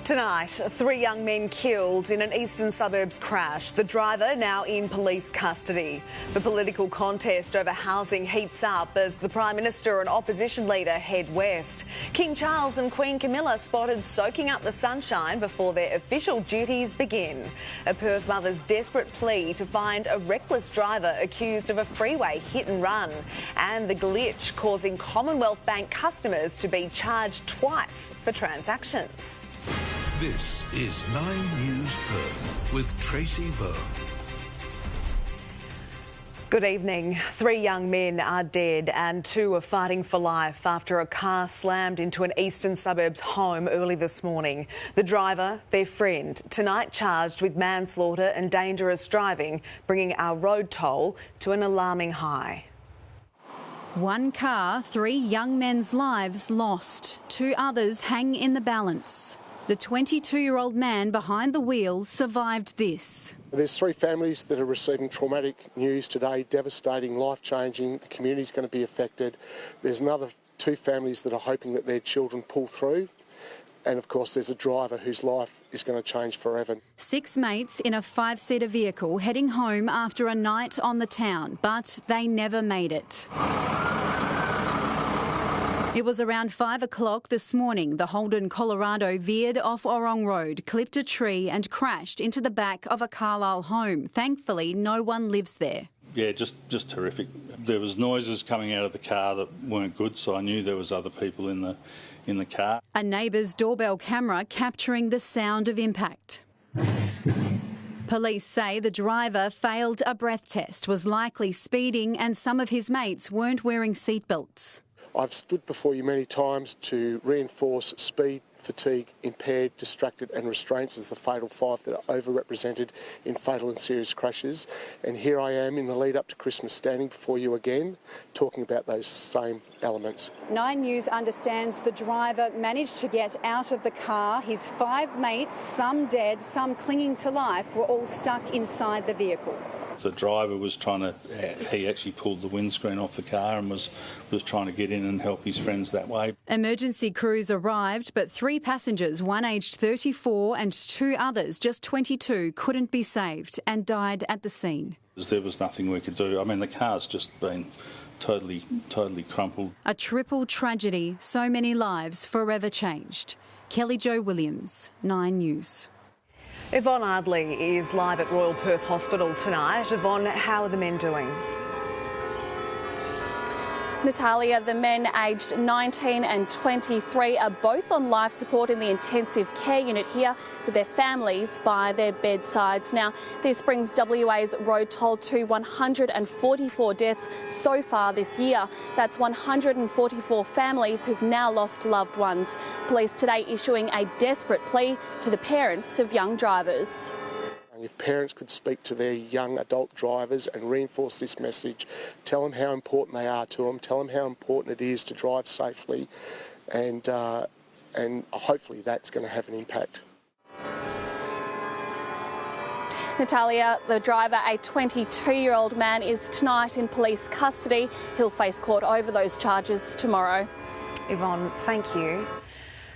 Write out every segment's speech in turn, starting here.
Tonight, 3 young men killed in an eastern suburbs crash. The driver now in police custody. The political contest over housing heats up as the Prime Minister and opposition leader head west. King Charles and Queen Camilla spotted soaking up the sunshine before their official duties begin. A Perth mother's desperate plea to find a reckless driver accused of a freeway hit and run. And the glitch causing Commonwealth Bank customers to be charged twice for transactions. This is 9 News Perth with Tracy Ver. Good evening. 3 young men are dead and 2 are fighting for life after a car slammed into an eastern suburbs home early this morning. The driver, their friend, tonight charged with manslaughter and dangerous driving, bringing our road toll to an alarming high. 1 car, 3 young men's lives lost. 2 others hang in the balance. The 22-year-old man behind the wheel survived this. There's 3 families that are receiving traumatic news today, devastating, life-changing. The community's going to be affected. There's another 2 families that are hoping that their children pull through. And, of course, there's a driver whose life is going to change forever. 6 mates in a 5-seater vehicle heading home after a night on the town, but they never made it. It was around 5 o'clock this morning. The Holden Colorado veered off Orong Road, clipped a tree and crashed into the back of a Carlisle home. Thankfully, no one lives there. Yeah, just terrific. There was noises coming out of the car that weren't good, so I knew there was other people in the car. A neighbour's doorbell camera capturing the sound of impact. Police say the driver failed a breath test, was likely speeding, and some of his mates weren't wearing seatbelts. I've stood before you many times to reinforce speed, fatigue, impaired, distracted and restraints as the fatal 5 that are overrepresented in fatal and serious crashes. And here I am in the lead up to Christmas standing before you again, talking about those same elements. 9 News understands the driver managed to get out of the car. His 5 mates, some dead, some clinging to life, were all stuck inside the vehicle. The driver was he actually pulled the windscreen off the car and was trying to get in and help his friends that way. Emergency crews arrived, but 3 passengers, one aged 34 and 2 others, just 22, couldn't be saved and died at the scene. There was nothing we could do. I mean, the car's just been totally crumpled. A triple tragedy, so many lives forever changed. Kelly Jo Williams, 9 News. Yvonne Ardley is live at Royal Perth Hospital tonight. Yvonne, how are the men doing? Natalia, the men aged 19 and 23 are both on life support in the intensive care unit here with their families by their bedsides. Now, this brings WA's road toll to 144 deaths so far this year. That's 144 families who've now lost loved ones. Police today issuing a desperate plea to the parents of young drivers. If parents could speak to their young adult drivers and reinforce this message, tell them how important they are to them, tell them how important it is to drive safely, and hopefully that's going to have an impact. Natalia, the driver, a 22-year-old man, is tonight in police custody. He'll face court over those charges tomorrow. Yvonne, thank you.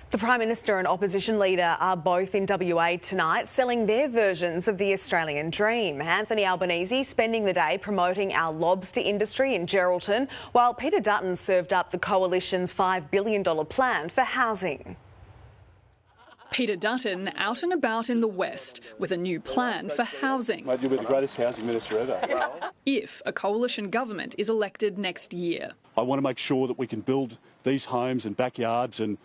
The Prime Minister and opposition leader are both in WA tonight, selling their versions of the Australian dream. Anthony Albanese spending the day promoting our lobster industry in Geraldton, while Peter Dutton served up the Coalition's $5 billion plan for housing. Peter Dutton out and about in the West with a new plan for housing. Mate, you'll be the greatest housing minister ever. If a coalition government is elected next year. I want to make sure that we can build these homes and backyards and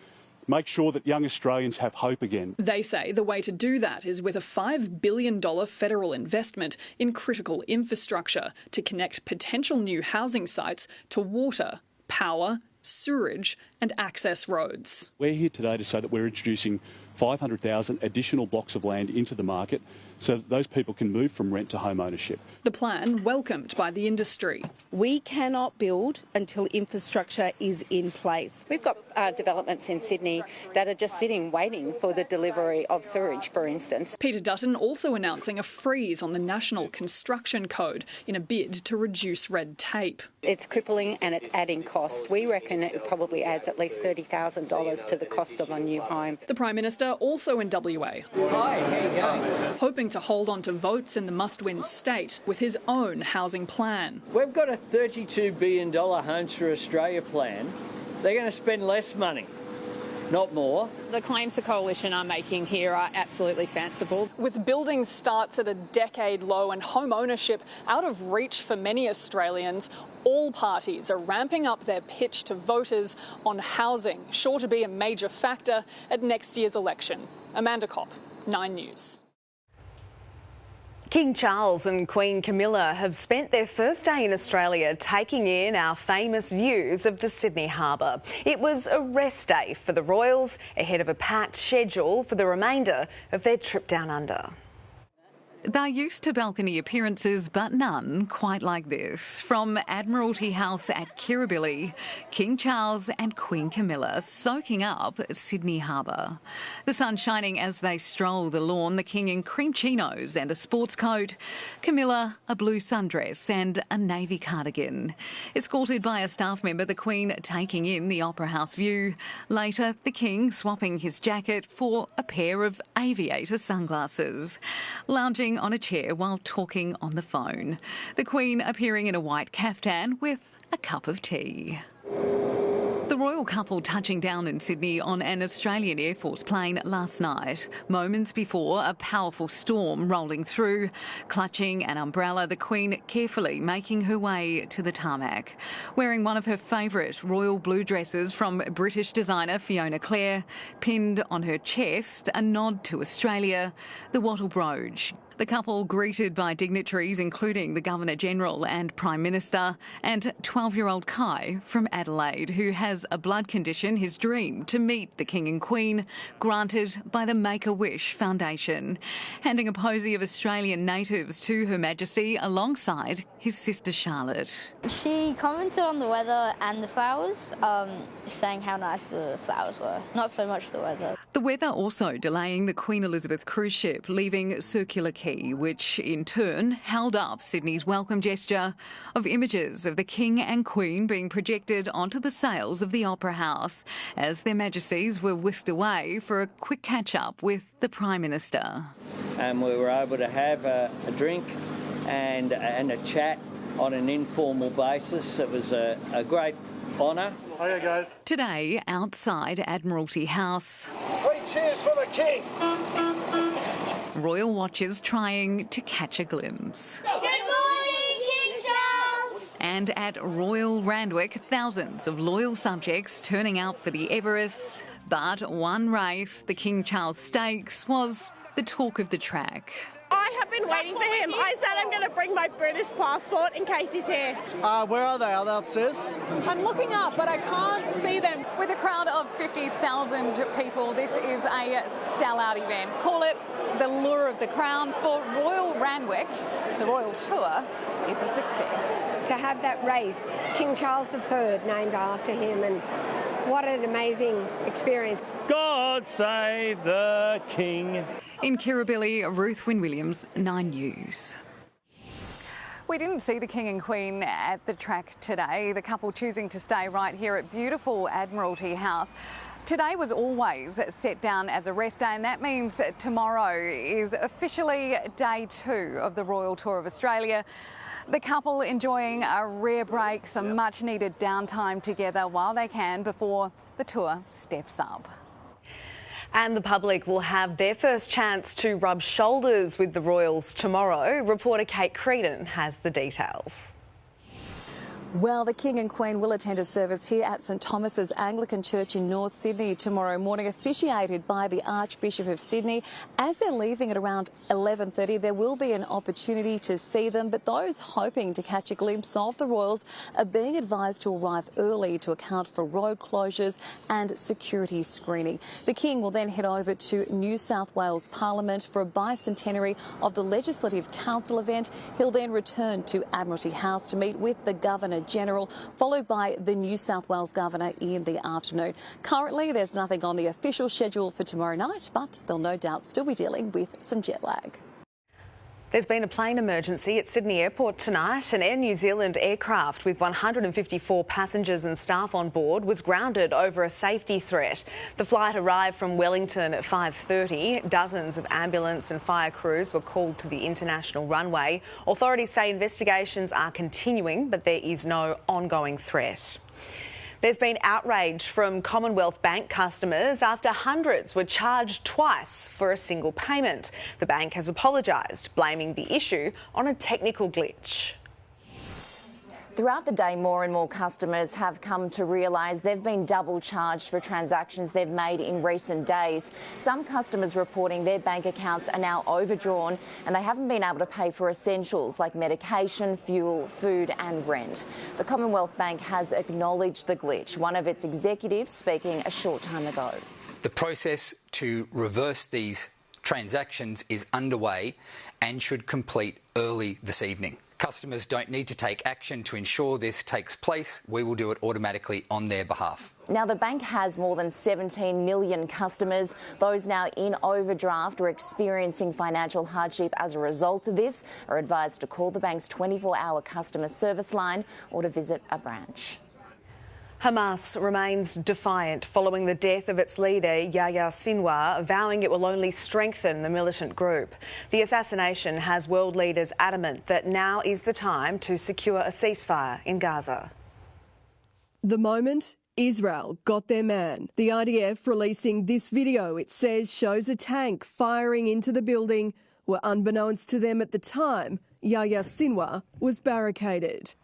make sure that young Australians have hope again. They say the way to do that is with a $5 billion federal investment in critical infrastructure to connect potential new housing sites to water, power, sewerage and access roads. We're here today to say that we're introducing 500,000 additional blocks of land into the market so that those people can move from rent to home ownership. The plan welcomed by the industry. We cannot build until infrastructure is in place. We've got developments in Sydney that are just sitting waiting for the delivery of sewage, for instance. Peter Dutton also announcing a freeze on the National Construction Code in a bid to reduce red tape. It's crippling and it's adding cost. We reckon it probably adds at least $30,000 to the cost of a new home. The Prime Minister also in WA. Hi, how you going? Hoping to hold on to votes in the must-win state with his own housing plan. We've got a $32 billion Homes for Australia plan. They're going to spend less money, not more. The claims the Coalition are making here are absolutely fanciful. With building starts at a decade low and home ownership out of reach for many Australians, all parties are ramping up their pitch to voters on housing, sure to be a major factor at next year's election. Amanda Kopp, 9 News. King Charles and Queen Camilla have spent their first day in Australia taking in our famous views of the Sydney Harbour. It was a rest day for the royals ahead of a packed schedule for the remainder of their trip down under. They're used to balcony appearances, but none quite like this. From Admiralty House at Kirribilli, King Charles and Queen Camilla soaking up Sydney Harbour. The sun shining as they stroll the lawn, the King in cream chinos and a sports coat, Camilla a blue sundress and a navy cardigan. Escorted by a staff member, the Queen taking in the Opera House view. Later, the King swapping his jacket for a pair of aviator sunglasses. Lounging on a chair while talking on the phone. The Queen appearing in a white caftan with a cup of tea. The royal couple touching down in Sydney on an Australian Air Force plane last night, moments before a powerful storm rolling through. Clutching an umbrella, the Queen carefully making her way to the tarmac. Wearing one of her favourite royal blue dresses from British designer Fiona Clare, pinned on her chest, a nod to Australia, the wattle brooch. The couple greeted by dignitaries including the Governor-General and Prime Minister, and 12-year-old Kai from Adelaide, who has a blood condition, his dream to meet the King and Queen, granted by the Make-A-Wish Foundation. Handing a posy of Australian natives to Her Majesty alongside his sister Charlotte. She commented on the weather and the flowers, saying how nice the flowers were, not so much the weather. The weather also delaying the Queen Elizabeth cruise ship leaving Circular Quay, which in turn held up Sydney's welcome gesture of images of the King and Queen being projected onto the sails of the Opera House as their Majesties were whisked away for a quick catch-up with the Prime Minister. And we were able to have a drink and a chat on an informal basis. It was a great honour. Hiya, guys. Today, outside Admiralty House, 3 cheers for the King! royal watchers trying to catch a glimpse. Good morning, King Charles! And at Royal Randwick, thousands of loyal subjects turning out for the Everest. But one race, the King Charles Stakes, was the talk of the track. I have been waiting for him. I said I'm going to bring my British passport in case he's here. Where are they? Are they upstairs? I'm looking up, but I can't see them. With a crowd of 50,000 people, this is a sellout event. Call it the lure of the crown. For Royal Randwick, the Royal Tour is a success. To have that race, King Charles III named after him, and what an amazing experience. God save the King. In Kirribilli, Ruth Wynne-Williams, 9 News. We didn't see the King and Queen at the track today, the couple choosing to stay right here at beautiful Admiralty House. Today was always set down as a rest day, and that means tomorrow is officially day 2 of the Royal Tour of Australia. The couple enjoying a rare break, some much needed downtime together while they can before the tour steps up. And the public will have their first chance to rub shoulders with the royals tomorrow. Reporter Kate Creedon has the details. Well, the King and Queen will attend a service here at St Thomas's Anglican Church in North Sydney tomorrow morning, officiated by the Archbishop of Sydney. As they're leaving at around 11:30, there will be an opportunity to see them, but those hoping to catch a glimpse of the royals are being advised to arrive early to account for road closures and security screening. The King will then head over to New South Wales Parliament for a bicentenary of the Legislative Council event. He'll then return to Admiralty House to meet with the Governor-General, followed by the New South Wales Governor in the afternoon. Currently, there's nothing on the official schedule for tomorrow night, but they'll no doubt still be dealing with some jet lag. There's been a plane emergency at Sydney Airport tonight. An Air New Zealand aircraft with 154 passengers and staff on board was grounded over a safety threat. The flight arrived from Wellington at 5:30. Dozens of ambulance and fire crews were called to the international runway. Authorities say investigations are continuing, but there is no ongoing threat. There's been outrage from Commonwealth Bank customers after hundreds were charged twice for a single payment. The bank has apologised, blaming the issue on a technical glitch. Throughout the day, more and more customers have come to realise they've been double charged for transactions they've made in recent days. Some customers reporting their bank accounts are now overdrawn and they haven't been able to pay for essentials like medication, fuel, food and rent. The Commonwealth Bank has acknowledged the glitch, one of its executives speaking a short time ago. The process to reverse these transactions is underway and should complete early this evening. Customers don't need to take action to ensure this takes place. We will do it automatically on their behalf. Now, the bank has more than 17 million customers. Those now in overdraft or experiencing financial hardship as a result of this are advised to call the bank's 24-hour customer service line or to visit a branch. Hamas remains defiant following the death of its leader, Yahya Sinwar, vowing it will only strengthen the militant group. The assassination has world leaders adamant that now is the time to secure a ceasefire in Gaza. The moment Israel got their man. The IDF releasing this video, it says, shows a tank firing into the building where, unbeknownst to them at the time, Yahya Sinwar was barricaded.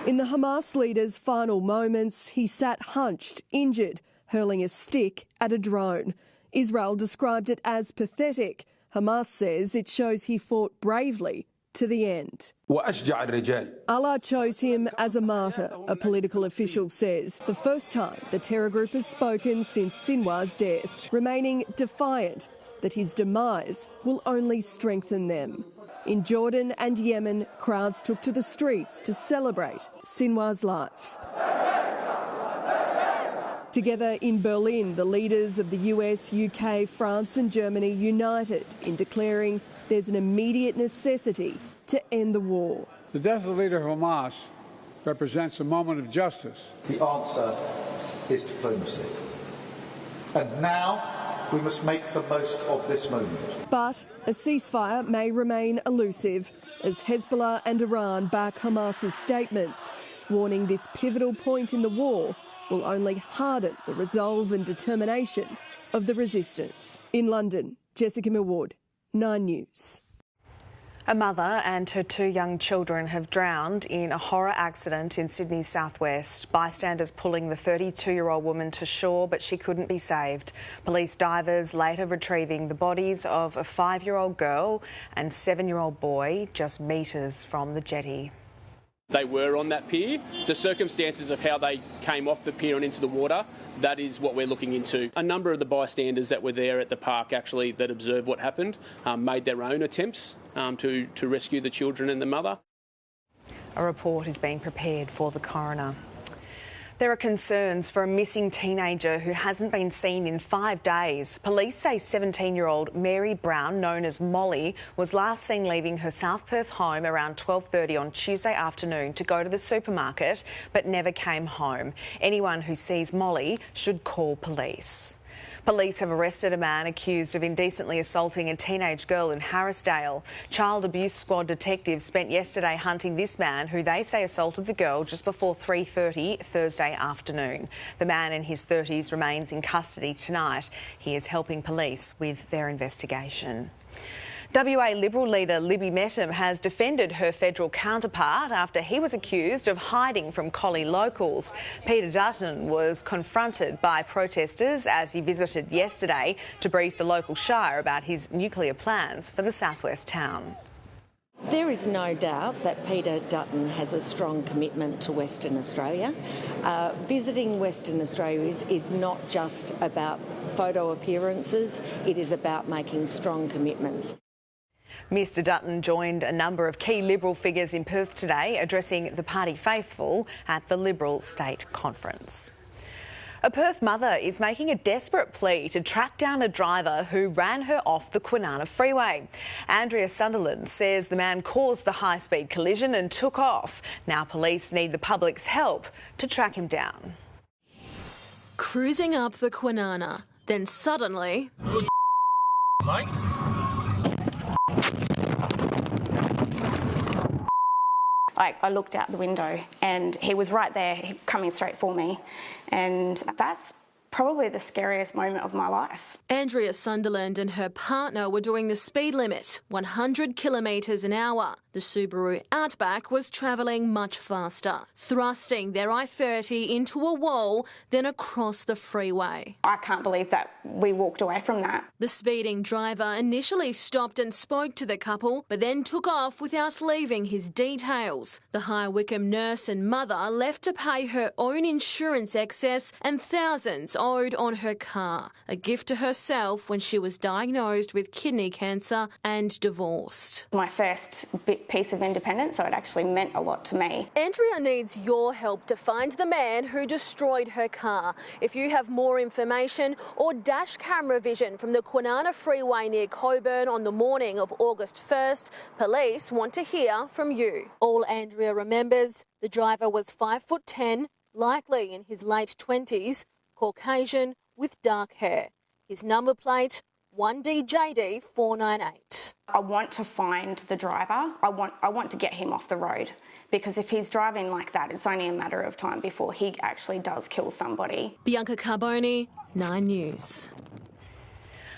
In the Hamas leader's final moments, he sat hunched, injured, hurling a stick at a drone. Israel described it as pathetic. Hamas says it shows he fought bravely to the end. Allah chose him as a martyr, a political official says. The first time the terror group has spoken since Sinwar's death, remaining defiant that his demise will only strengthen them. In Jordan and Yemen, crowds took to the streets to celebrate Sinwar's life. Together in Berlin, the leaders of the US, UK, France and Germany united in declaring there's an immediate necessity to end the war. The death of the leader of Hamas represents a moment of justice. The answer is diplomacy. And now we must make the most of this moment. But a ceasefire may remain elusive as Hezbollah and Iran back Hamas's statements, warning this pivotal point in the war will only harden the resolve and determination of the resistance. In London, Jessica Millward, 9 News. A mother and her 2 young children have drowned in a horror accident in Sydney's southwest. Bystanders pulling the 32-year-old woman to shore, but she couldn't be saved. Police divers later retrieving the bodies of a 5-year-old girl and 7-year-old boy just metres from the jetty. They were on that pier. The circumstances of how they came off the pier and into the water, that is what we're looking into. A number of the bystanders that were there at the park actually that observed what happened made their own attempts to rescue the children and the mother. A report is being prepared for the coroner. There are concerns for a missing teenager who hasn't been seen in 5 days. Police say 17-year-old Mary Brown, known as Molly, was last seen leaving her South Perth home around 12:30 on Tuesday afternoon to go to the supermarket, but never came home. Anyone who sees Molly should call police. Police have arrested a man accused of indecently assaulting a teenage girl in Harrisdale. Child Abuse Squad detectives spent yesterday hunting this man, who they say assaulted the girl just before 3:30 Thursday afternoon. The man in his 30s remains in custody tonight. He is helping police with their investigation. WA Liberal leader Libby Mettam has defended her federal counterpart after he was accused of hiding from Collie locals. Peter Dutton was confronted by protesters as he visited yesterday to brief the local shire about his nuclear plans for the southwest town. There is no doubt that Peter Dutton has a strong commitment to Western Australia. Visiting Western Australia is not just about photo appearances, it is about making strong commitments. Mr Dutton joined a number of key Liberal figures in Perth today, addressing the party faithful at the Liberal State Conference. A Perth mother is making a desperate plea to track down a driver who ran her off the Kwinana freeway. Andrea Sunderland says the man caused the high-speed collision and took off. Now police need the public's help to track him down. Cruising up the Kwinana, then suddenly... Mate. I looked out the window and he was right there coming straight for me, and that's probably the scariest moment of my life. Andrea Sunderland and her partner were doing the speed limit, 100 kilometres an hour. The Subaru Outback was travelling much faster, thrusting their i30 into a wall, then across the freeway. I can't believe that we walked away from that. The speeding driver initially stopped and spoke to the couple, but then took off without leaving his details. The High Wycombe nurse and mother left to pay her own insurance excess and thousands owed on her car, a gift to herself when she was diagnosed with kidney cancer and divorced. My first piece of independence, so it actually meant a lot to me. Andrea needs your help to find the man who destroyed her car. If you have more information or dash camera vision from the Kwinana freeway near Coburn on the morning of August 1st, police want to hear from you. All Andrea remembers, the driver was 5'10", likely in his late 20s, Caucasian with dark hair. His number plate, 1DJD 498. I want to find the driver. I want to get him off the road, because if he's driving like that, it's only a matter of time before he actually does kill somebody. Bianca Carboni, 9 News.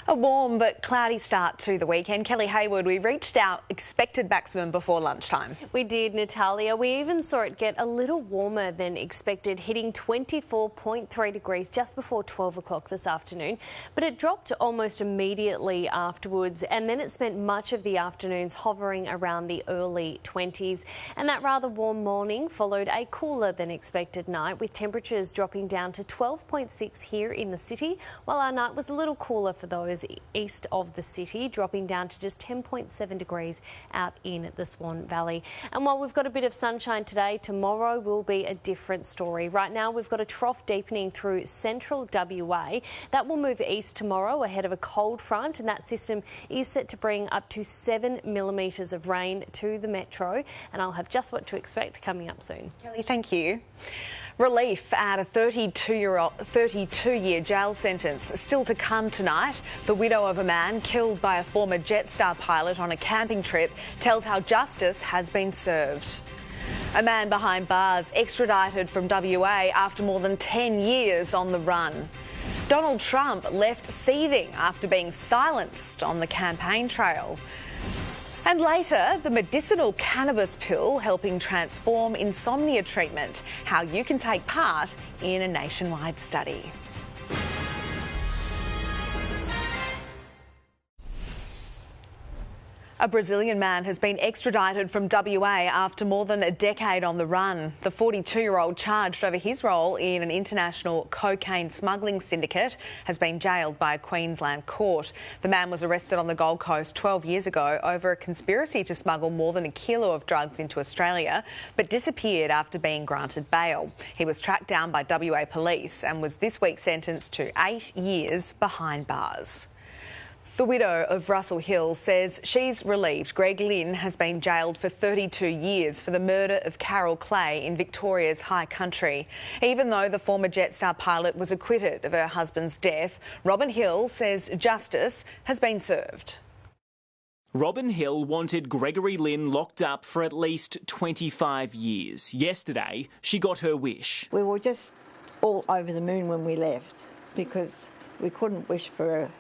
A warm but cloudy start to the weekend. Kelly Haywood, we reached our expected maximum before lunchtime. We did, Natalia. We even saw it get a little warmer than expected, hitting 24.3 degrees just before 12 o'clock this afternoon. But it dropped almost immediately afterwards, and then it spent much of the afternoons hovering around the early 20s. And that rather warm morning followed a cooler than expected night, with temperatures dropping down to 12.6 here in the city, while our night was a little cooler for those east of the city, dropping down to just 10.7 degrees out in the Swan Valley. And while we've got a bit of sunshine today, tomorrow will be a different story. Right now we've got a trough deepening through central WA. That will move east tomorrow ahead of a cold front, and that system is set to bring up to 7 millimetres of rain to the metro, and I'll have just what to expect coming up soon. Kelly, thank you. Relief at a 32-year jail sentence still to come tonight. The widow of a man killed by a former Jetstar pilot on a camping trip tells how justice has been served. A man behind bars extradited from WA after more than 10 years on the run. Donald Trump left seething after being silenced on the campaign trail. And later, the medicinal cannabis pill helping transform insomnia treatment, how you can take part in a nationwide study. A Brazilian man has been extradited from WA after more than a decade on the run. The 42-year-old, charged over his role in an international cocaine smuggling syndicate, has been jailed by a Queensland court. The man was arrested on the Gold Coast 12 years ago over a conspiracy to smuggle more than a kilo of drugs into Australia, but disappeared after being granted bail. He was tracked down by WA police and was this week sentenced to 8 years behind bars. The widow of Russell Hill says she's relieved Greg Lynn has been jailed for 32 years for the murder of Carol Clay in Victoria's High Country. Even though the former Jetstar pilot was acquitted of her husband's death, Robin Hill says justice has been served. Robin Hill wanted Gregory Lynn locked up for at least 25 years. Yesterday, she got her wish. We were just all over the moon when we left, because we couldn't wish for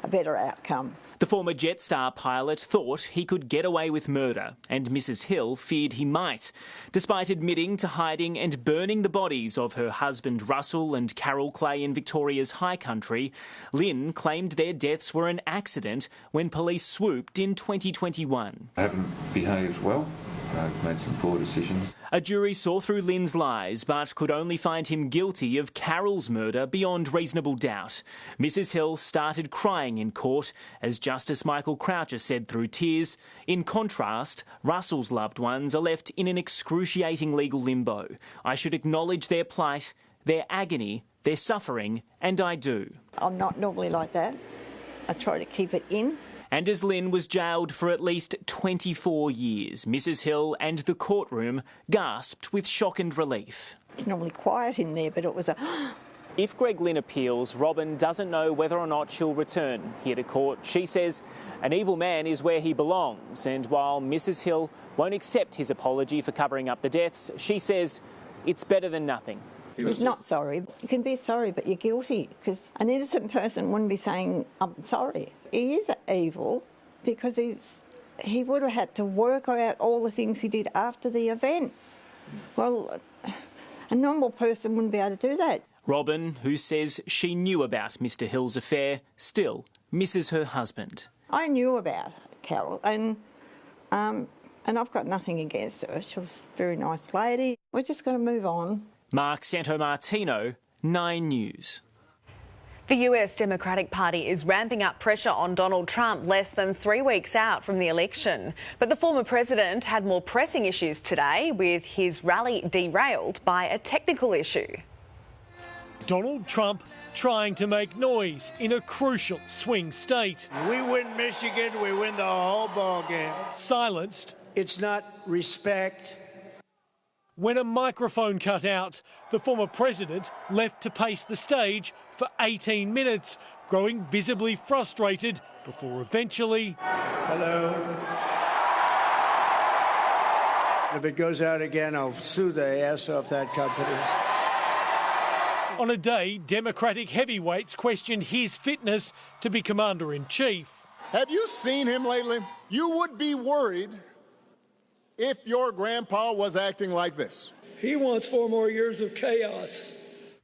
a better outcome. The former Jetstar pilot thought he could get away with murder, and Mrs. Hill feared he might. Despite admitting to hiding and burning the bodies of her husband Russell and Carol Clay in Victoria's High Country, Lynn claimed their deaths were an accident when police swooped in 2021. I haven't behaved well. I've made some poor decisions. A jury saw through Lynn's lies but could only find him guilty of Carol's murder beyond reasonable doubt. Mrs. Hill started crying in court, as Justice Michael Croucher said through tears. In contrast, Russell's loved ones are left in an excruciating legal limbo. I should acknowledge their plight, their agony, their suffering, and I do. I'm not normally like that. I try to keep it in. And as Lynn was jailed for at least 24 years, Mrs. Hill and the courtroom gasped with shock and relief. It's normally quiet in there, but it was a... If Greg Lynn appeals, Robin doesn't know whether or not she'll return here to court. She says an evil man is where he belongs, and while Mrs. Hill won't accept his apology for covering up the deaths, she says it's better than nothing. He's not sorry. You can be sorry, but you're guilty, because an innocent person wouldn't be saying, I'm sorry. He is evil because he would have had to work out all the things he did after the event. Well, a normal person wouldn't be able to do that. Robin, who says she knew about Mr. Hill's affair, still misses her husband. I knew about Carol, and I've got nothing against her. She was a very nice lady. We're just going to move on. Mark Santomartino, 9 News. The US Democratic Party is ramping up pressure on Donald Trump less than 3 weeks out from the election. But the former president had more pressing issues today, with his rally derailed by a technical issue. Donald Trump trying to make noise in a crucial swing state. We win Michigan, we win the whole ball game. Silenced. It's not respect. When a microphone cut out, the former president left to pace the stage for 18 minutes, growing visibly frustrated before eventually... Hello. If it goes out again, I'll sue the ass off that company. On a day, Democratic heavyweights questioned his fitness to be commander-in-chief. Have you seen him lately? You would be worried if your grandpa was acting like this. He wants 4 more years of chaos.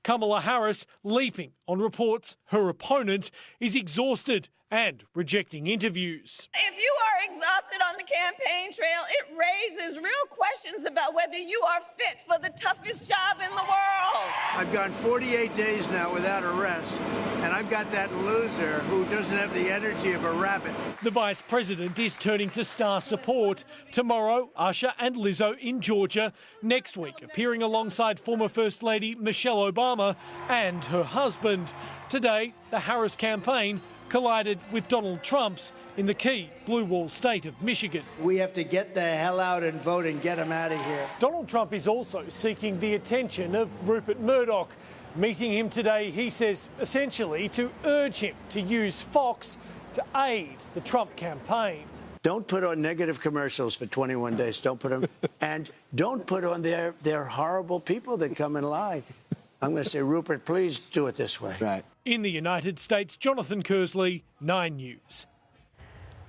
Kamala Harris leaping on reports her opponent is exhausted and rejecting interviews. If you are exhausted on the campaign trail, it raises real questions about whether you are fit for the toughest job in the world. I've gone 48 days now without a rest, and I've got that loser who doesn't have the energy of a rabbit. The Vice President is turning to star support. Tomorrow, Usher and Lizzo in Georgia. Next week, appearing alongside former First Lady Michelle Obama and her husband. Today, the Harris campaign collided with Donald Trump's in the key blue wall state of Michigan. We have to get the hell out and vote and get him out of here. Donald Trump is also seeking the attention of Rupert Murdoch. Meeting him today, he says, essentially to urge him to use Fox to aid the Trump campaign. Don't put on negative commercials for 21 days. Don't put them. And don't put on their horrible people that come and lie. I'm going to say, Rupert, please do it this way. Right. In the United States, Jonathan Kersley, 9 News.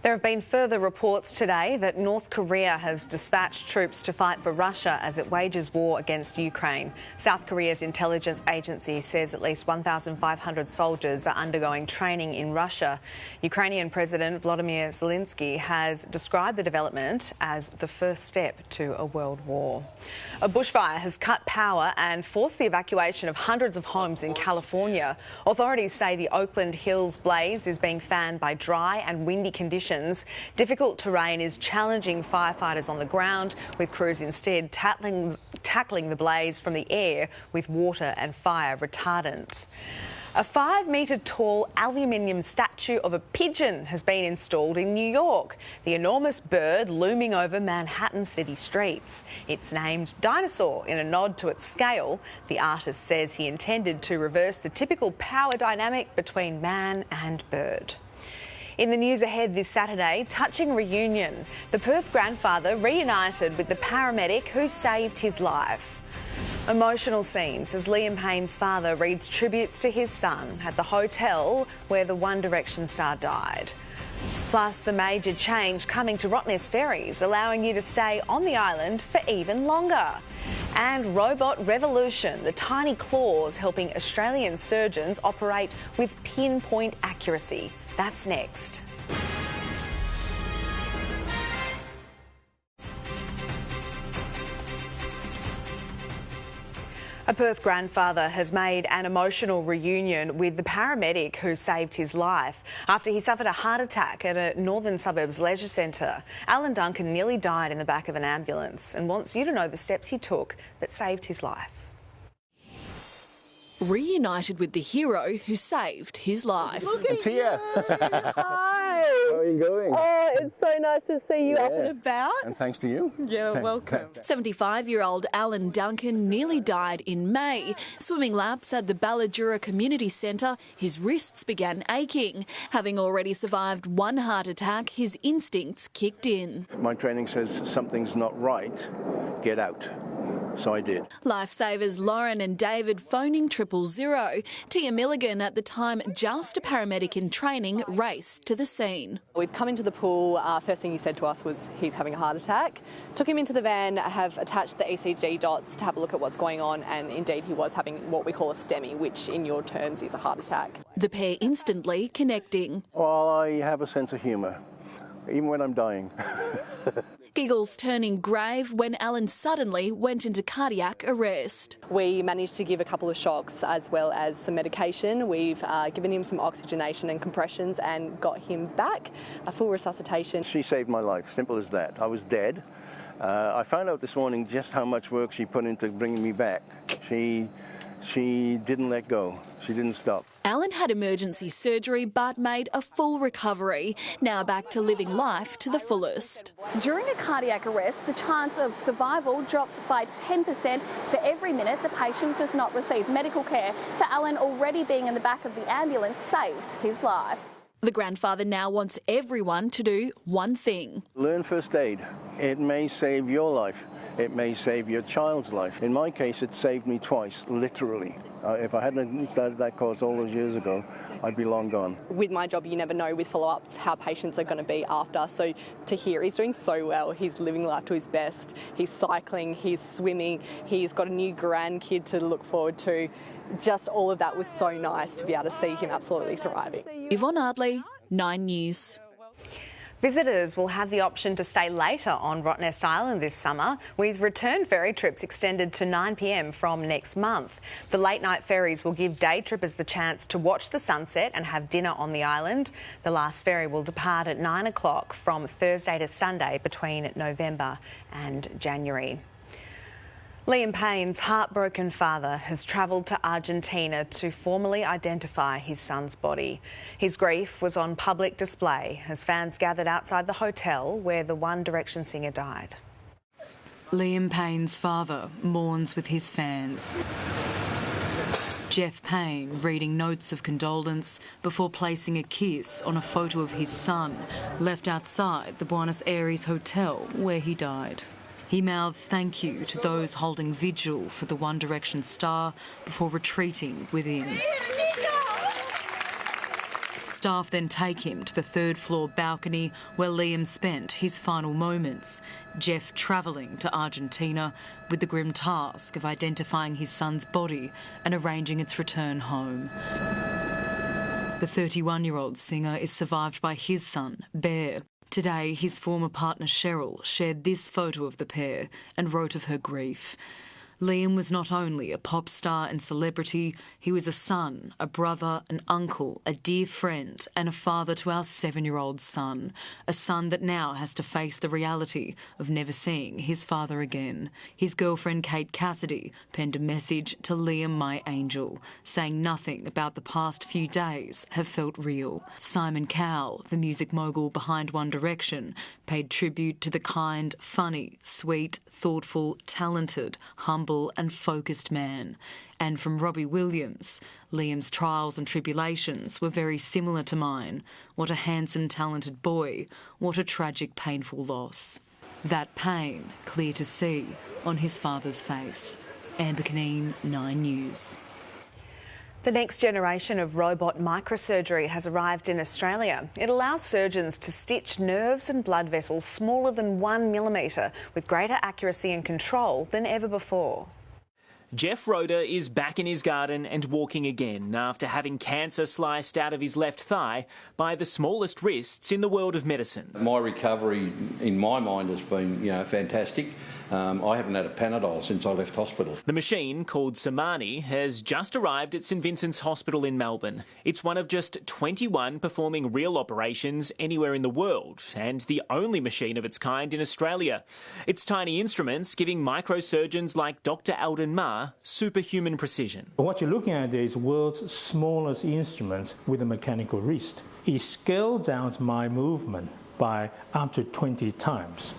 There have been further reports today that North Korea has dispatched troops to fight for Russia as it wages war against Ukraine. South Korea's intelligence agency says at least 1,500 soldiers are undergoing training in Russia. Ukrainian President Volodymyr Zelensky has described the development as the first step to a world war. A bushfire has cut power and forced the evacuation of hundreds of homes in California. Authorities say the Oakland Hills blaze is being fanned by dry and windy conditions. Difficult terrain is challenging firefighters on the ground, with crews instead tackling the blaze from the air with water and fire retardant. A 5-metre-tall aluminium statue of a pigeon has been installed in New York, the enormous bird looming over Manhattan city streets. It's named Dinosaur in a nod to its scale. The artist says he intended to reverse the typical power dynamic between man and bird. In the news ahead this Saturday, touching reunion. The Perth grandfather reunited with the paramedic who saved his life. Emotional scenes as Liam Payne's father reads tributes to his son at the hotel where the One Direction star died. Plus, the major change coming to Rottnest ferries, allowing you to stay on the island for even longer. And robot revolution, the tiny claws helping Australian surgeons operate with pinpoint accuracy. That's next. A Perth grandfather has made an emotional reunion with the paramedic who saved his life after he suffered a heart attack at a northern suburbs leisure centre. Alan Duncan nearly died in the back of an ambulance and wants you to know the steps he took that saved his life. Reunited with the hero who saved his life. Natalia. Hi. How are you going? Oh, it's so nice to see you up and about. And thanks to you. Yeah, welcome. 75-year-old Alan Duncan nearly died in May. Swimming laps at the Balladura Community Centre, his wrists began aching. Having already survived one heart attack, his instincts kicked in. My training says something's not right, get out. So I did. Lifesavers Lauren and David phoning 000. Tia Milligan, at the time just a paramedic in training, raced to the scene. We've come into the pool. First thing he said to us was he's having a heart attack. Took him into the van, have attached the ECG dots to have a look at what's going on, and indeed he was having what we call a STEMI, which in your terms is a heart attack. The pair instantly connecting. Well, I have a sense of humour, even when I'm dying. Giggles turning grave when Alan suddenly went into cardiac arrest. We managed to give a couple of shocks as well as some medication. We've given him some oxygenation and compressions and got him back, a full resuscitation. She saved my life, simple as that. I was dead. I found out this morning just how much work she put into bringing me back. She didn't let go. She didn't stop. Alan had emergency surgery but made a full recovery, now back to living life to the fullest. During a cardiac arrest, the chance of survival drops by 10% for every minute the patient does not receive medical care. For Alan, already being in the back of the ambulance saved his life. The grandfather now wants everyone to do one thing. Learn first aid. It may save your life. It may save your child's life. In my case, it saved me twice, literally. If I hadn't started that course all those years ago, I'd be long gone. With my job, you never know with follow-ups how patients are going to be after. So to hear he's doing so well, he's living life to his best. He's cycling, he's swimming, he's got a new grandkid to look forward to. Just all of that was so nice to be able to see him absolutely thriving. Yvonne Ardley, 9 News. Visitors will have the option to stay later on Rottnest Island this summer, with return ferry trips extended to 9 p.m. from next month. The late-night ferries will give day trippers the chance to watch the sunset and have dinner on the island. The last ferry will depart at 9 o'clock from Thursday to Sunday between November and January. Liam Payne's heartbroken father has travelled to Argentina to formally identify his son's body. His grief was on public display as fans gathered outside the hotel where the One Direction singer died. Liam Payne's father mourns with his fans. Jeff Payne reading notes of condolence before placing a kiss on a photo of his son left outside the Buenos Aires hotel where he died. He mouths thank you to those holding vigil for the One Direction star before retreating within. Staff then take him to the third-floor balcony where Liam spent his final moments, Jeff travelling to Argentina with the grim task of identifying his son's body and arranging its return home. The 31-year-old singer is survived by his son, Bear. Today, his former partner Cheryl shared this photo of the pair and wrote of her grief. Liam was not only a pop star and celebrity, he was a son, a brother, an uncle, a dear friend and a father to our 7-year-old son, a son that now has to face the reality of never seeing his father again. His girlfriend Kate Cassidy penned a message to Liam, my angel, saying nothing about the past few days have felt real. Simon Cowell, the music mogul behind One Direction, paid tribute to the kind, funny, sweet, thoughtful, talented, humble and focused man. And from Robbie Williams, Liam's trials and tribulations were very similar to mine. What a handsome, talented boy. What a tragic, painful loss. That pain clear to see on his father's face. Amber Caneen, 9 News. The next generation of robot microsurgery has arrived in Australia. It allows surgeons to stitch nerves and blood vessels smaller than 1 millimetre with greater accuracy and control than ever before. Jeff Roder is back in his garden and walking again after having cancer sliced out of his left thigh by the smallest wrists in the world of medicine. My recovery, in my mind, has been, fantastic. I haven't had a Panadol since I left hospital. The machine, called Samani, has just arrived at St Vincent's Hospital in Melbourne. It's one of just 21 performing real operations anywhere in the world, and the only machine of its kind in Australia. Its tiny instruments giving microsurgeons like Dr Alden Ma superhuman precision. What you're looking at is the world's smallest instruments with a mechanical wrist. It scaled down my movement by up to 20 times.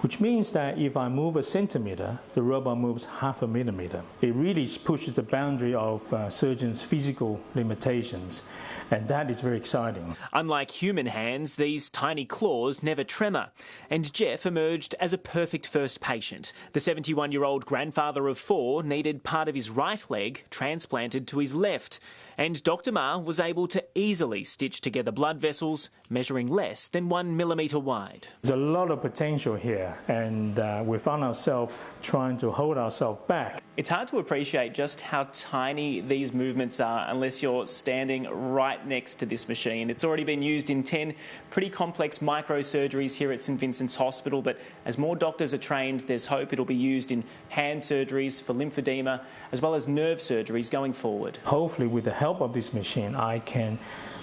Which means that if I move a centimetre, the robot moves half a millimetre. It really pushes the boundary of surgeons' physical limitations, and that is very exciting. Unlike human hands, these tiny claws never tremor, and Jeff emerged as a perfect first patient. The 71-year-old grandfather of 4 needed part of his right leg transplanted to his left, and Dr Ma was able to easily stitch together blood vessels measuring less than 1 millimetre wide. There's a lot of potential here, and we found ourselves trying to hold ourselves back. It's hard to appreciate just how tiny these movements are unless you're standing right next to this machine. It's already been used in 10 pretty complex microsurgeries here at St Vincent's Hospital, but as more doctors are trained, there's hope it'll be used in hand surgeries for lymphedema as well as nerve surgeries going forward. Hopefully with the help of this machine, I can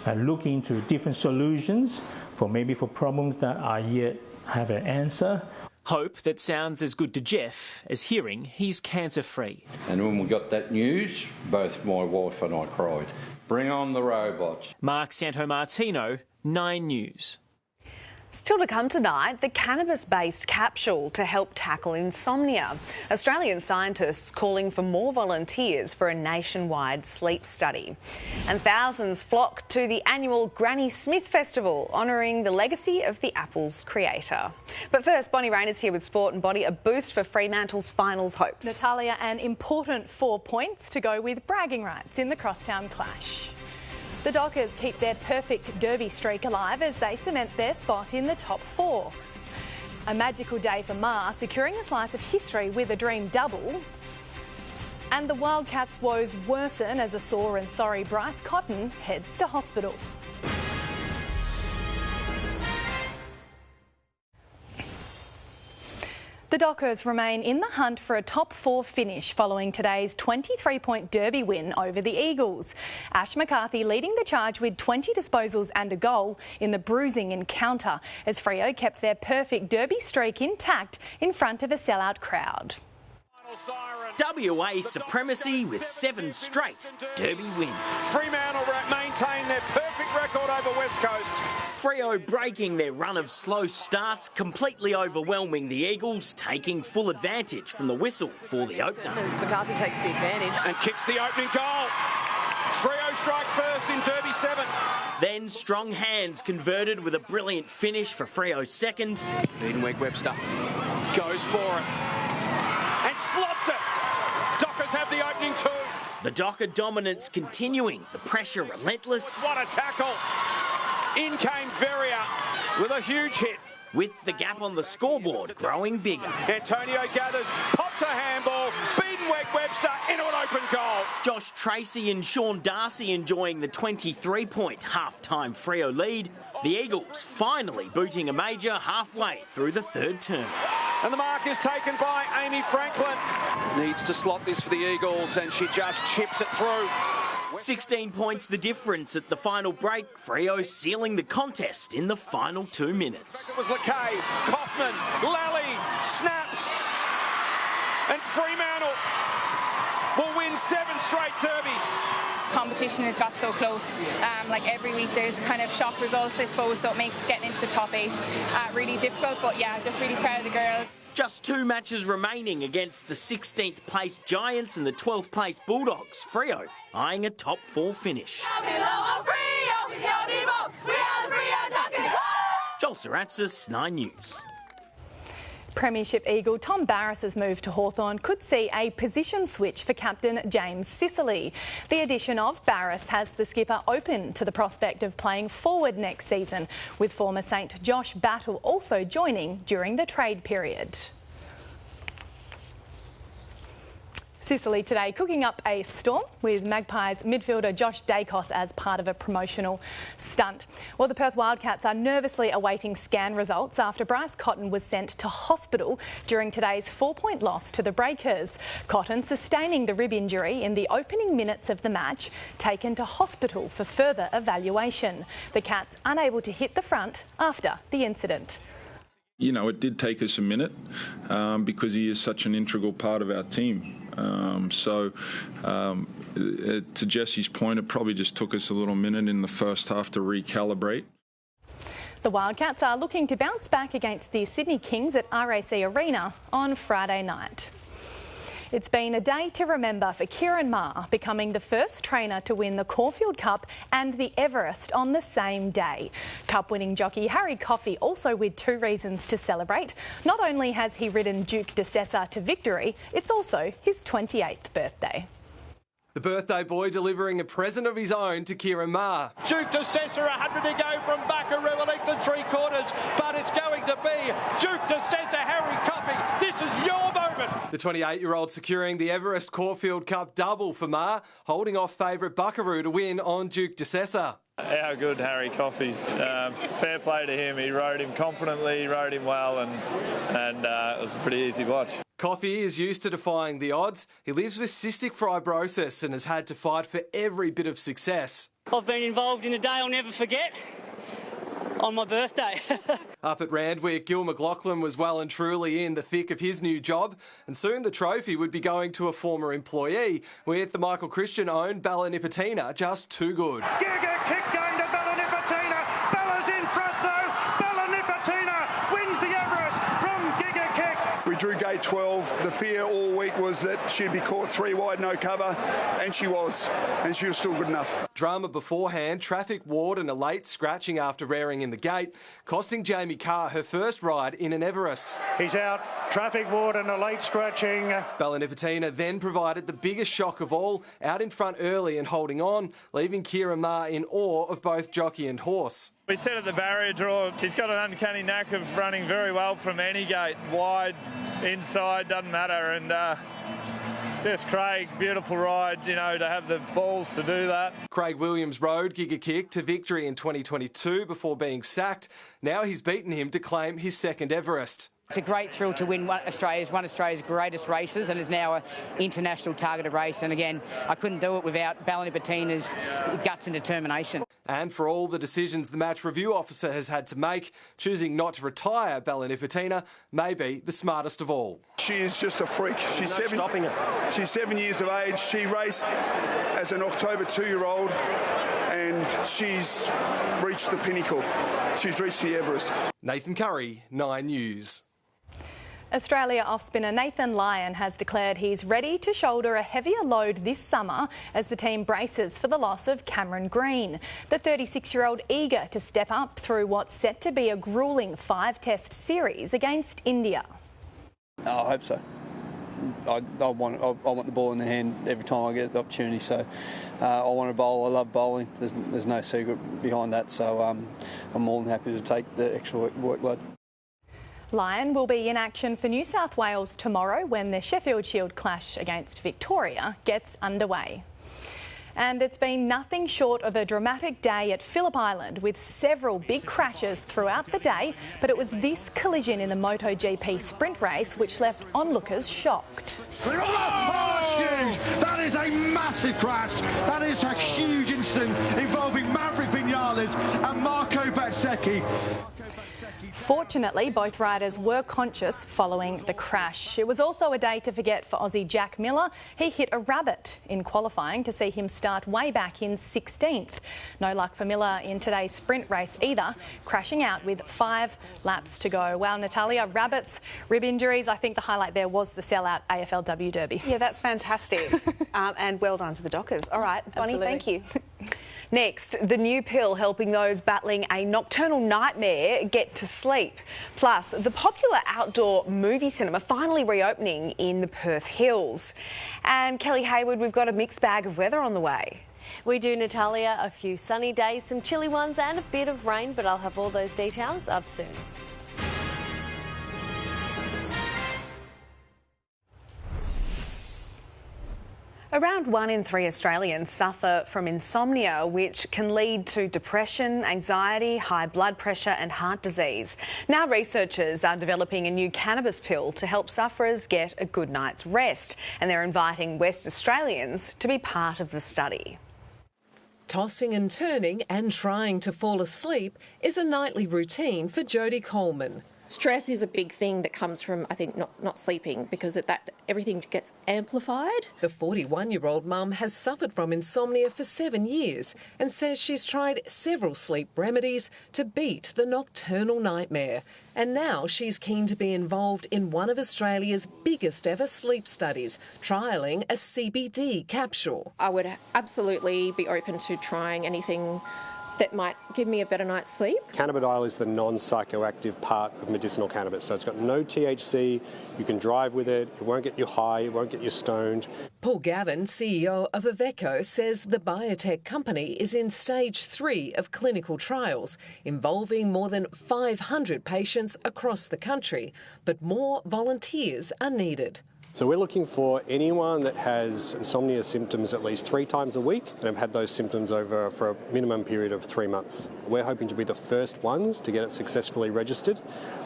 look into different solutions for problems that I yet have an answer. Hope that sounds as good to Jeff as hearing he's cancer-free. And when we got that news, both my wife and I cried. Bring on the robots. Mark Santomartino, 9 News. Still to come tonight, the cannabis-based capsule to help tackle insomnia. Australian scientists calling for more volunteers for a nationwide sleep study. And thousands flock to the annual Granny Smith Festival, honouring the legacy of the Apple's creator. But first, Bonnie Raynor's here with Sport and Body, a boost for Fremantle's finals hopes. Natalia, an important 4 points to go with bragging rights in the crosstown clash. The Dockers keep their perfect Derby streak alive as they cement their spot in the top 4. A magical day for Ma, securing a slice of history with a dream double. And the Wildcats' woes worsen as a sore and sorry Bryce Cotton heads to hospital. The Dockers remain in the hunt for a top 4 finish following today's 23-point Derby win over the Eagles. Ash McCarthy leading the charge with 20 disposals and a goal in the bruising encounter as Freo kept their perfect Derby streak intact in front of a sellout crowd. WA supremacy with 7 straight Derby wins. Fremantle maintain their perfect record over West Coast. Freo breaking their run of slow starts, completely overwhelming the Eagles, taking full advantage from the whistle for the opener. As McCarthy takes the advantage. And kicks the opening goal. Freo strike first in Derby 7. Then strong hands converted with a brilliant finish for Freo's second. Webster goes for it. And slots it. Dockers have the opening 2. The Docker dominance continuing, the pressure relentless. What a tackle. In came Veria with a huge hit. With the gap on the scoreboard growing bigger. Antonio gathers, pops a handball, beaten Webster into an open goal. Josh Tracy and Sean Darcy enjoying the 23-point half-time Freo lead. The Eagles finally booting a major halfway through the third term. And the mark is taken by Amy Franklin. Needs to slot this for the Eagles, and she just chips it through. 16 points the difference at the final break. Freo sealing the contest in the final 2 minutes. It was Lakay, Kaufman, Lally, snaps. And Fremantle will win 7 straight derbies. Competition has got so close. Like every week there's kind of shock results, I suppose, so it makes getting into the top 8 really difficult. But yeah, just really proud of the girls. Just 2 matches remaining against the 16th place Giants and the 12th place Bulldogs. Freo eyeing a top 4 finish. Joel Saratzis, 9 News. Premiership Eagle Tom Barris's move to Hawthorn could see a position switch for captain James Sicily. The addition of Barris has the skipper open to the prospect of playing forward next season, with former Saint Josh Battle also joining during the trade period. Sicily today cooking up a storm with Magpies midfielder Josh Dacos as part of a promotional stunt. Well, the Perth Wildcats are nervously awaiting scan results after Bryce Cotton was sent to hospital during today's 4-point loss to the Breakers. Cotton sustaining the rib injury in the opening minutes of the match, taken to hospital for further evaluation. The Cats unable to hit the front after the incident. You know, it did take us a minute because he is such an integral part of our team. To Jesse's point, it probably just took us a little minute in the first half to recalibrate. The Wildcats are looking to bounce back against the Sydney Kings at RAC Arena on Friday night. It's been a day to remember for Kieran Maher, becoming the first trainer to win the Caulfield Cup and the Everest on the same day. Cup-winning jockey Harry Coffey also with 2 reasons to celebrate. Not only has he ridden Duke de Sessa to victory, it's also his 28th birthday. The birthday boy delivering a present of his own to Kieran Maher. Duke de Sessa, 100 to go from Buckaroo, a length and 3/4, but it's going to be Duke de Sessa, Harry Coffey. This is your moment. The 28-year-old securing the Everest Caulfield Cup double for Maher, holding off favourite Buckaroo to win on Duke de Sessa. How good Harry Coffey's. Fair play to him. He rode him confidently, he rode him well, and it was a pretty easy watch. Coffey is used to defying the odds. He lives with cystic fibrosis and has had to fight for every bit of success. I've been involved in a day I'll never forget. On my birthday. Up at Randwick, Gil McLaughlin was well and truly in the thick of his new job, and soon the trophy would be going to a former employee, with the Michael Christian-owned Ballanipatina just too good. Giga kick going to Ballanipatina. Bella's in front though. Ballanipatina wins the Everest from Giga kick. We drew gate 12. The fear all week was that she'd be caught 3 wide, no cover, and she was still good enough. Drama beforehand, traffic ward and a late scratching after rearing in the gate, costing Jamie Carr her first ride in an Everest. He's out, traffic ward and a late scratching. Ballanipatina then provided the biggest shock of all, out in front early and holding on, leaving Kieran Maher in awe of both jockey and horse. We said at the barrier draw, she's got an uncanny knack of running very well from any gate, wide, inside, doesn't matter, and just Craig, beautiful ride, you know, to have the balls to do that. Craig Williams rode Giga Kick to victory in 2022 before being sacked. Now he's beaten him to claim his second Everest. It's a great thrill to win one of Australia's greatest races, and is now an international targeted race. And again, I couldn't do it without Ballanipatina's guts and determination. And for all the decisions the match review officer has had to make, choosing not to retire Ballanipatina may be the smartest of all. She is just a freak. She's stopping her. She's 7 years of age. She raced as an October 2-year-old, and she's reached the pinnacle. She's reached the Everest. Nathan Curry, 9 News. Australia off-spinner Nathan Lyon has declared he's ready to shoulder a heavier load this summer as the team braces for the loss of Cameron Green. The 36-year-old eager to step up through what's set to be a gruelling 5-test series against India. I hope so. I want the ball in the hand every time I get the opportunity, so I want to bowl. I love bowling. There's no secret behind that, so I'm more than happy to take the extra workload. Lyon will be in action for New South Wales tomorrow when the Sheffield Shield clash against Victoria gets underway. And it's been nothing short of a dramatic day at Phillip Island, with several big crashes throughout the day, but it was this collision in the Moto GP sprint race which left onlookers shocked. Oh, it's huge! That is a massive crash. That is a huge incident involving Maverick Vinales and Marco Bezzecchi. Fortunately, both riders were conscious following the crash. It was also a day to forget for Aussie Jack Miller. He hit a rabbit in qualifying to see him start way back in 16th. No luck for Miller in today's sprint race either, crashing out with 5 laps to go. Well, Natalia, rabbits, rib injuries. I think the highlight there was the sellout AFLW Derby. Yeah, that's fantastic. And well done to the Dockers. All right, Bonnie, thank you. Next, the new pill helping those battling a nocturnal nightmare get to sleep. Plus, the popular outdoor movie cinema finally reopening in the Perth Hills. And Kelly Haywood, we've got a mixed bag of weather on the way. We do, Natalia. A few sunny days, some chilly ones and a bit of rain, but I'll have all those details up soon. Around 1 in 3 Australians suffer from insomnia, which can lead to depression, anxiety, high blood pressure and heart disease. Now researchers are developing a new cannabis pill to help sufferers get a good night's rest, and they're inviting West Australians to be part of the study. Tossing and turning and trying to fall asleep is a nightly routine for Jodie Coleman. Stress is a big thing that comes from, I think, not sleeping, because everything gets amplified. The 41-year-old mum has suffered from insomnia for 7 years and says she's tried several sleep remedies to beat the nocturnal nightmare. And now she's keen to be involved in one of Australia's biggest ever sleep studies, trialling a CBD capsule. I would absolutely be open to trying anything that might give me a better night's sleep. Cannabidiol is the non-psychoactive part of medicinal cannabis, so it's got no THC, you can drive with it, it won't get you high, it won't get you stoned. Paul Gavin, CEO of Avecho, says the biotech company is in stage 3 of clinical trials, involving more than 500 patients across the country, but more volunteers are needed. So we're looking for anyone that has insomnia symptoms at least 3 times a week and have had those symptoms over for a minimum period of 3 months. We're hoping to be the first ones to get it successfully registered,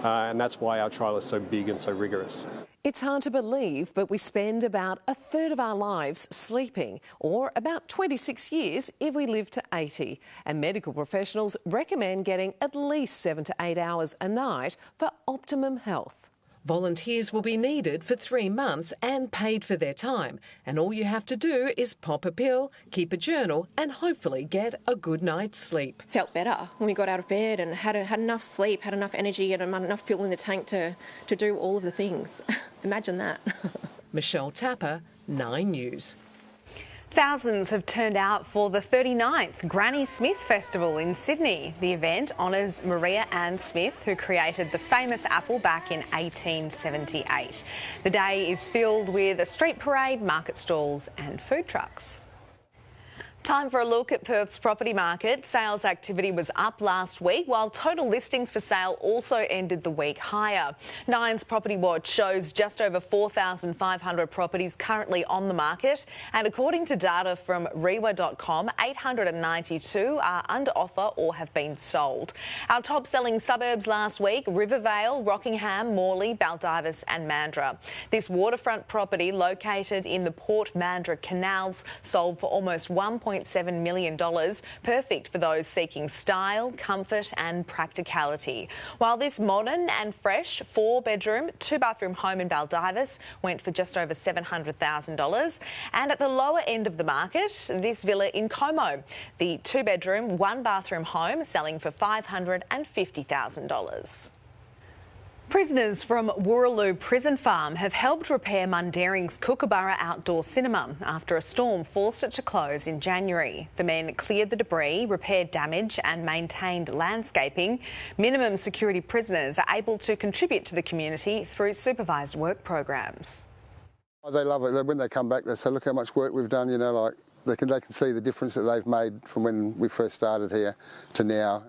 and that's why our trial is so big and so rigorous. It's hard to believe, but we spend about a third of our lives sleeping, or about 26 years if we live to 80. And medical professionals recommend getting at least 7 to 8 hours a night for optimum health. Volunteers will be needed for 3 months and paid for their time. And all you have to do is pop a pill, keep a journal and hopefully get a good night's sleep. Felt better when we got out of bed and had enough sleep, had enough energy and enough fuel in the tank to do all of the things. Imagine that. Michelle Tapper, 9 News. Thousands have turned out for the 39th Granny Smith Festival in Sydney. The event honours Maria Ann Smith, who created the famous apple back in 1878. The day is filled with a street parade, market stalls and food trucks. Time for a look at Perth's property market. Sales activity was up last week, while total listings for sale also ended the week higher. Nine's Property Watch shows just over 4,500 properties currently on the market, and according to data from Rewa.com, 892 are under offer or have been sold. Our top-selling suburbs last week: Rivervale, Rockingham, Morley, Baldivis and Mandurah. This waterfront property, located in the Port Mandurah canals, sold for almost $1.7 million, perfect for those seeking style, comfort and practicality. While this modern and fresh 4-bedroom, 2-bathroom home in Baldivis went for just over $700,000. And at the lower end of the market, this villa in Como, the 2-bedroom, 1-bathroom home selling for $550,000. Prisoners from Wooroloo Prison Farm have helped repair Mundaring's Kookaburra Outdoor Cinema after a storm forced it to close in January. The men cleared the debris, repaired damage and maintained landscaping. Minimum security prisoners are able to contribute to the community through supervised work programs. They love it. When they come back, they say, look how much work we've done, you know, like they can see the difference that they've made from when we first started here to now.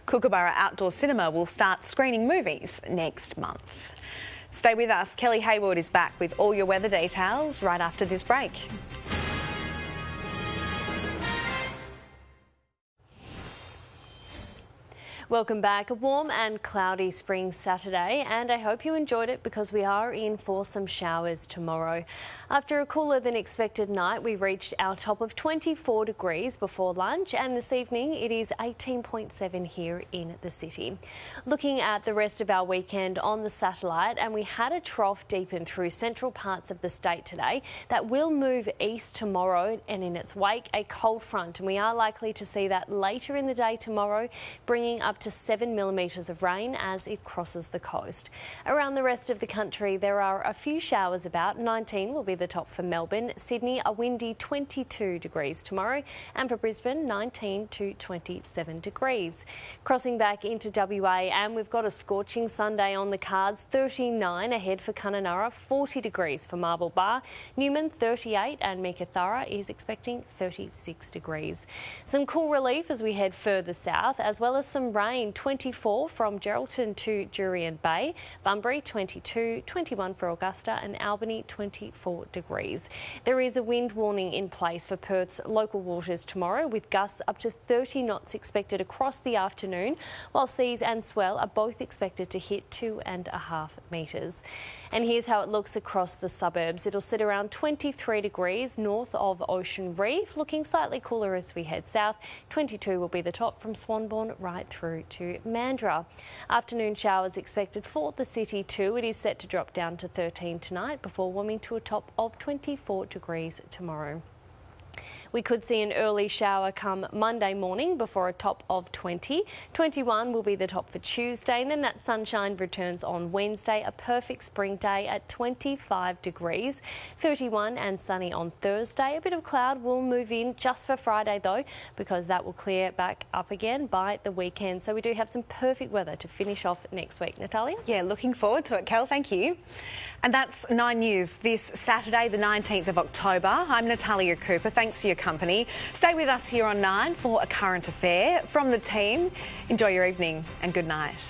Kookaburra Outdoor Cinema will start screening movies next month. Stay with us. Kelly Haywood is back with all your weather details right after this break. Welcome back. A warm and cloudy spring Saturday, and I hope you enjoyed it because we are in for some showers tomorrow. After a cooler than expected night, we reached our top of 24 degrees before lunch, and this evening it is 18.7 here in the city. Looking at the rest of our weekend on the satellite, and we had a trough deepen through central parts of the state today that will move east tomorrow, and in its wake a cold front, and we are likely to see that later in the day tomorrow, bringing up to 7 millimetres of rain as it crosses the coast. Around the rest of the country, there are a few showers about. 19 will be the top for Melbourne. Sydney, a windy 22 degrees tomorrow. And for Brisbane, 19 to 27 degrees. Crossing back into WA, and we've got a scorching Sunday on the cards. 39 ahead for Kununurra, 40 degrees for Marble Bar. Newman, 38, and Meekatharra is expecting 36 degrees. Some cool relief as we head further south, as well as some rain. 24 from Geraldton to Jurien Bay. Bunbury, 22, 21 for Augusta, and Albany, 24 degrees. There is a wind warning in place for Perth's local waters tomorrow, with gusts up to 30 knots expected across the afternoon, while seas and swell are both expected to hit 2.5 metres. And here's how it looks across the suburbs. It'll sit around 23 degrees north of Ocean Reef, looking slightly cooler as we head south. 22 will be the top from Swanbourne right through to Mandurah. Afternoon showers expected for the city too. It is set to drop down to 13 tonight before warming to a top of 24 degrees tomorrow. We could see an early shower come Monday morning before a top of 20. 21 will be the top for Tuesday, and then that sunshine returns on Wednesday, a perfect spring day at 25 degrees. 31 and sunny on Thursday. A bit of cloud will move in just for Friday though, because that will clear back up again by the weekend. So we do have some perfect weather to finish off next week. Natalia? Yeah, looking forward to it, Kel. Thank you. And that's 9 News this Saturday, the 19th of October. I'm Natalia Cooper. Thanks for your company. Stay with us here on 9 for a current affair from the team. Enjoy your evening and good night.